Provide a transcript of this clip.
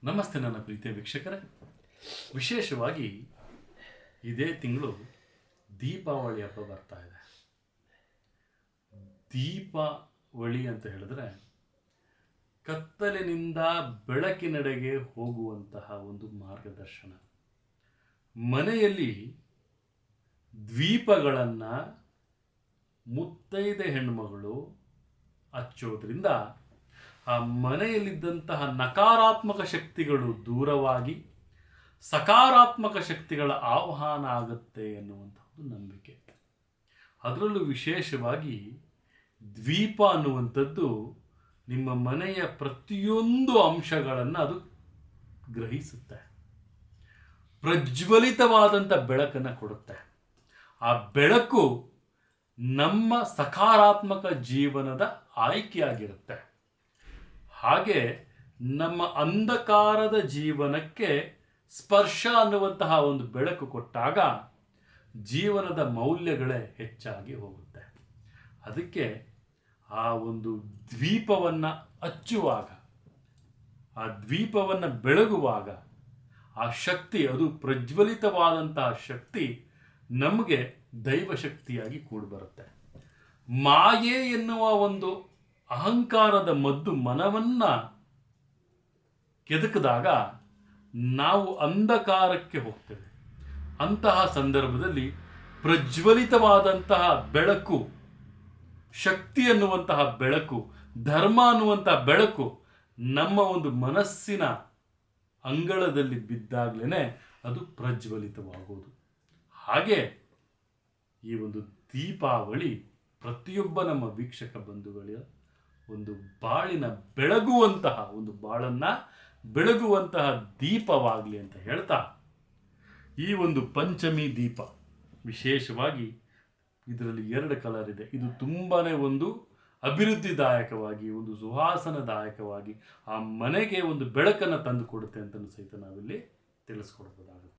ನಮಸ್ತೆ ನನ್ನ ಪ್ರೀತಿಯ ವೀಕ್ಷಕರೇ. ವಿಶೇಷವಾಗಿ ಇದೇ ತಿಂಗಳು ದೀಪಾವಳಿ ಹಬ್ಬ ಬರ್ತಾ ಇದೆ. ದೀಪಾವಳಿ ಅಂತ ಹೇಳಿದ್ರೆ ಕತ್ತಲಿನಿಂದ ಬೆಳಕಿನೆಡೆಗೆ ಹೋಗುವಂತಹ ಒಂದು ಮಾರ್ಗದರ್ಶನ. ಮನೆಯಲ್ಲಿ ದ್ವೀಪಗಳನ್ನು ಮುತ್ತೈದೆ ಹೆಣ್ಮಗಳು ಹಚ್ಚೋದ್ರಿಂದ ಆ ಮನೆಯಲ್ಲಿದ್ದಂತಹ ನಕಾರಾತ್ಮಕ ಶಕ್ತಿಗಳು ದೂರವಾಗಿ ಸಕಾರಾತ್ಮಕ ಶಕ್ತಿಗಳ ಆಹ್ವಾನ ಆಗುತ್ತೆ ಎನ್ನುವಂಥದ್ದು ನಂಬಿಕೆ. ಅದರಲ್ಲೂ ವಿಶೇಷವಾಗಿ ದ್ವೀಪ ಅನ್ನುವಂಥದ್ದು ನಿಮ್ಮ ಮನೆಯ ಪ್ರತಿಯೊಂದು ಅಂಶಗಳನ್ನು ಅದು ಗ್ರಹಿಸುತ್ತೆ, ಪ್ರಜ್ವಲಿತವಾದಂಥ ಬೆಳಕನ್ನು ಕೊಡುತ್ತೆ. ಆ ಬೆಳಕು ನಮ್ಮ ಸಕಾರಾತ್ಮಕ ಜೀವನದ ಆಯ್ಕೆಯಾಗಿರುತ್ತೆ. ಹಾಗೆ ನಮ್ಮ ಅಂಧಕಾರದ ಜೀವನಕ್ಕೆ ಸ್ಪರ್ಶ ಅನ್ನುವಂತಹ ಒಂದು ಬೆಳಕು ಕೊಟ್ಟಾಗ ಜೀವನದ ಮೌಲ್ಯಗಳೇ ಹೆಚ್ಚಾಗಿ ಹೋಗುತ್ತೆ. ಅದಕ್ಕೆ ಆ ಒಂದು ದ್ವೀಪವನ್ನು ಹಚ್ಚುವಾಗ, ಆ ದ್ವೀಪವನ್ನು ಬೆಳಗುವಾಗ ಆ ಶಕ್ತಿ, ಅದು ಪ್ರಜ್ವಲಿತವಾದಂತಹ ಶಕ್ತಿ ನಮಗೆ ದೈವಶಕ್ತಿಯಾಗಿ ಕೂಡಿಬರುತ್ತೆ. ಮಾಯೆ ಎನ್ನುವ ಒಂದು ಅಹಂಕಾರದ ಮದ್ದು ಮನವನ್ನು ಕೆದಕಿದಾಗ ನಾವು ಅಂಧಕಾರಕ್ಕೆ ಹೋಗ್ತೇವೆ. ಅಂತಹ ಸಂದರ್ಭದಲ್ಲಿ ಪ್ರಜ್ವಲಿತವಾದಂತಹ ಬೆಳಕು, ಶಕ್ತಿ ಅನ್ನುವಂತಹ ಬೆಳಕು, ಧರ್ಮ ಅನ್ನುವಂತಹ ಬೆಳಕು ನಮ್ಮ ಒಂದು ಮನಸ್ಸಿನ ಅಂಗಳದಲ್ಲಿ ಬಿದ್ದಾಗಲೇ ಅದು ಪ್ರಜ್ವಲಿತವಾಗುವುದು. ಹಾಗೆ ಈ ಒಂದು ದೀಪಾವಳಿ ಪ್ರತಿಯೊಬ್ಬ ನಮ್ಮ ವೀಕ್ಷಕ ಬಂಧುಗಳ ಒಂದು ಬಾಳಿನ ಬೆಳಗುವಂತಹ, ಒಂದು ಬಾಳನ್ನು ಬೆಳಗುವಂತಹ ದೀಪವಾಗಲಿ ಅಂತ ಹೇಳ್ತಾ, ಈ ಒಂದು ಪಂಚಮಿ ದೀಪ ವಿಶೇಷವಾಗಿ ಇದರಲ್ಲಿ 2 ಕಲರ್ ಇದೆ. ಇದು ತುಂಬಾ ಒಂದು ಅಭಿವೃದ್ಧಿದಾಯಕವಾಗಿ, ಒಂದು ಸುವಾಸನದಾಯಕವಾಗಿ ಆ ಮನೆಗೆ ಒಂದು ಬೆಳಕನ್ನು ತಂದು ಕೊಡುತ್ತೆ ಅಂತ ಸಹಿತ ನಾವಿಲ್ಲಿ ತಿಳಿಸ್ಕೊಡ್ಬೋದಾಗುತ್ತೆ.